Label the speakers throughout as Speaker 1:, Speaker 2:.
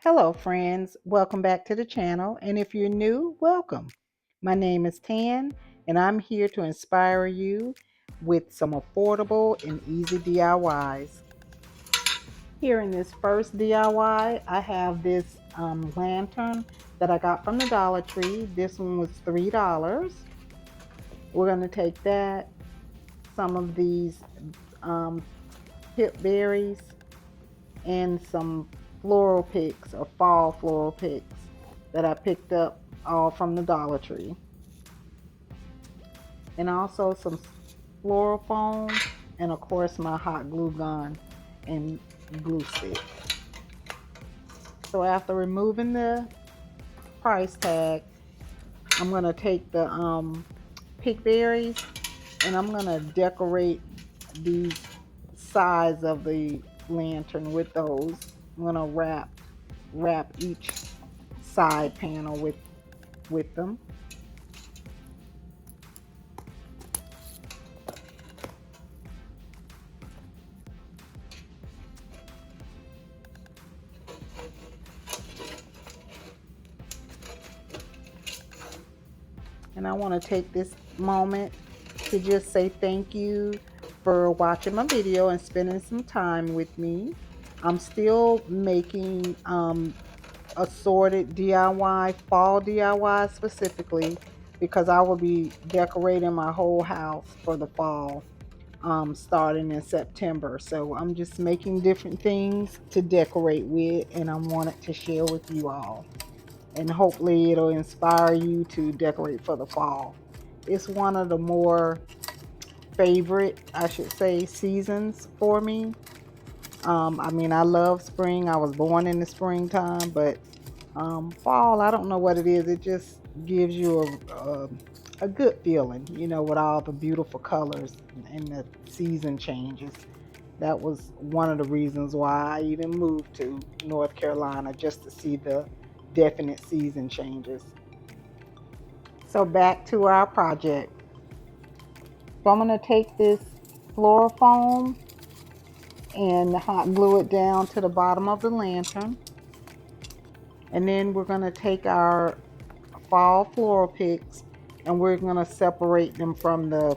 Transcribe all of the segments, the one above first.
Speaker 1: Hello friends, welcome back to the channel, and if you're new, welcome. My name is Tan and I'm here to inspire you with some affordable and easy DIYs. Here in this first DIY, I have this lantern that I got from the Dollar Tree. This one was $3. We're going to take that, some of these um, pip berries, and some floral picks or fall floral picks that I picked up all from the Dollar Tree. And also some floral foam and of course my hot glue gun and glue stick. So after removing the price tag, I'm going to take the pick berries and I'm going to decorate these sides of the lantern with those. I'm going to wrap each side panel with them. And I want to take this moment to just say thank you for watching my video and spending some time with me. I'm still making assorted DIY, fall DIY specifically, because I will be decorating my whole house for the fall starting in September. So I'm just making different things to decorate with, and I wanted to share with you all. And hopefully it'll inspire you to decorate for the fall. It's one of the more favorite, I should say, seasons for me. I mean, I love spring. I was born in the springtime, but fall, I don't know what it is. It just gives you a good feeling, with all the beautiful colors and the season changes. That was one of the reasons why I even moved to North Carolina, just to see the definite season changes. So back to our project. So I'm going to take this floral foam and hot glue it down to the bottom of the lantern. And then we're going to take our fall floral picks and we're going to separate them from the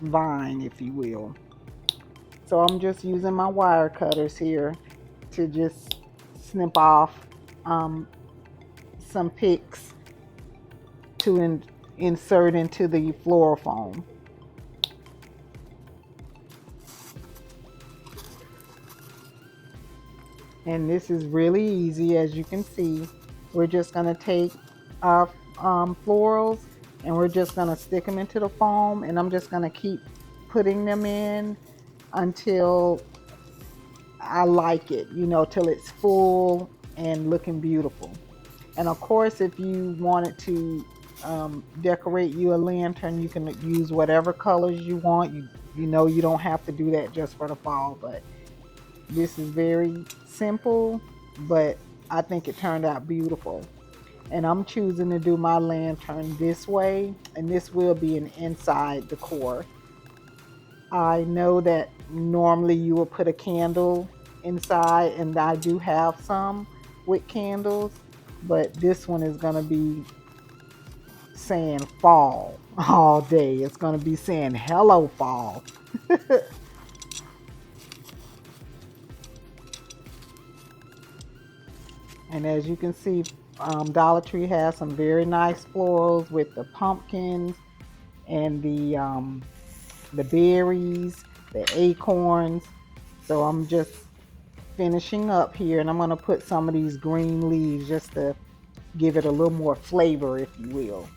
Speaker 1: vine, if you will. So I'm just using my wire cutters here to just snip off some picks to insert into the floral foam. And this is really easy, as you can see. We're just going to take our florals and we're just going to stick them into the foam, and I'm just going to keep putting them in until I like it, till it's full and looking beautiful. And of course, if you wanted to decorate you a lantern, you can use whatever colors you want. You don't have to do that just for the fall, but this is very simple, but I think it turned out beautiful. And I'm choosing to do my lantern this way, and this will be an inside decor. I know that normally you will put a candle inside, and I do have some with candles, but this one is going to be saying fall all day. It's going to be saying hello fall. And as you can see, Dollar Tree has some very nice florals with the pumpkins and the berries, the acorns. So I'm just finishing up here, and I'm going to put some of these green leaves just to give it a little more flavor, if you will.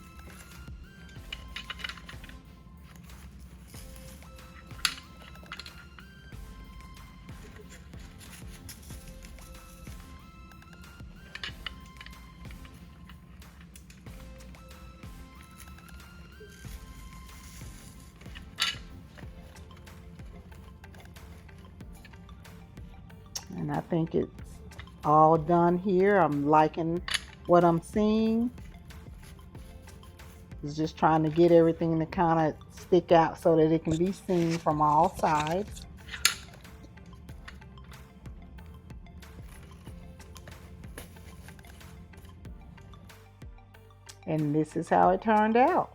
Speaker 1: And I think it's all done here. I'm liking what I'm seeing. It's just trying to get everything to kind of stick out so that it can be seen from all sides. And this is how it turned out.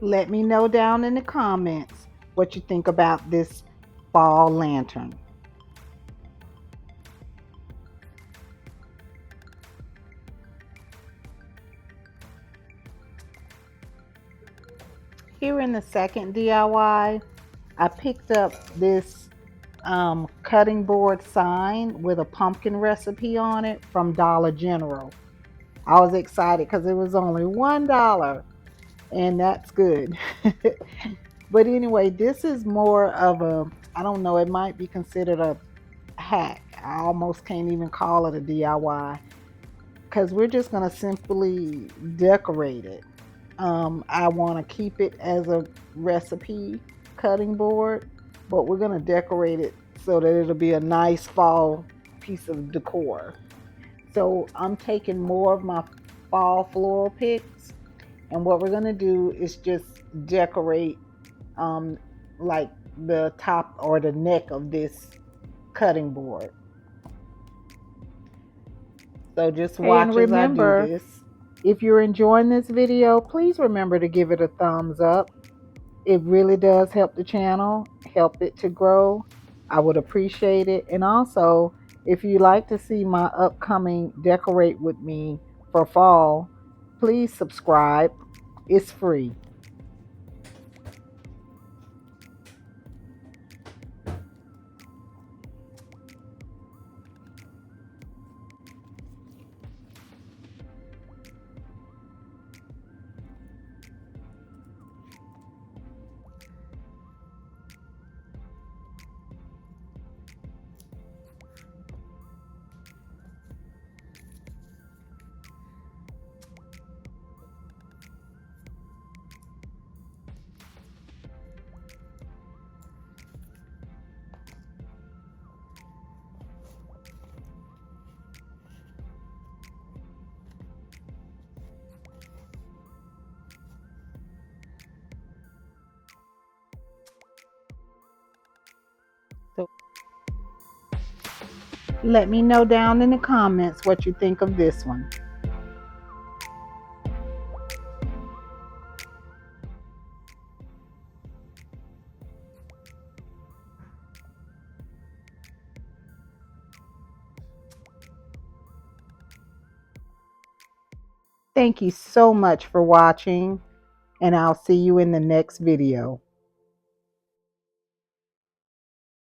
Speaker 1: Let me know down in the comments what you think about this fall lantern. Here in the second DIY, I picked up this cutting board sign with a pumpkin recipe on it from Dollar General. I was excited because it was only $1, and that's good. But anyway, this is more of a, I don't know, it might be considered a hack. I almost can't even call it a DIY because we're just going to simply decorate it. I want to keep it as a recipe cutting board, but we're going to decorate it so that it'll be a nice fall piece of decor. So I'm taking more of my fall floral picks, and what we're going to do is just decorate um, like the top or the neck of this cutting board. So just watch as I do this. If you're enjoying this video, please remember to give it a thumbs up. It really does help the channel, help it to grow. I would appreciate it. And also, if you like to see my upcoming Decorate with Me for fall, please subscribe. It's free. So let me know down in the comments what you think of this one. Thank you so much for watching, and I'll see you in the next video.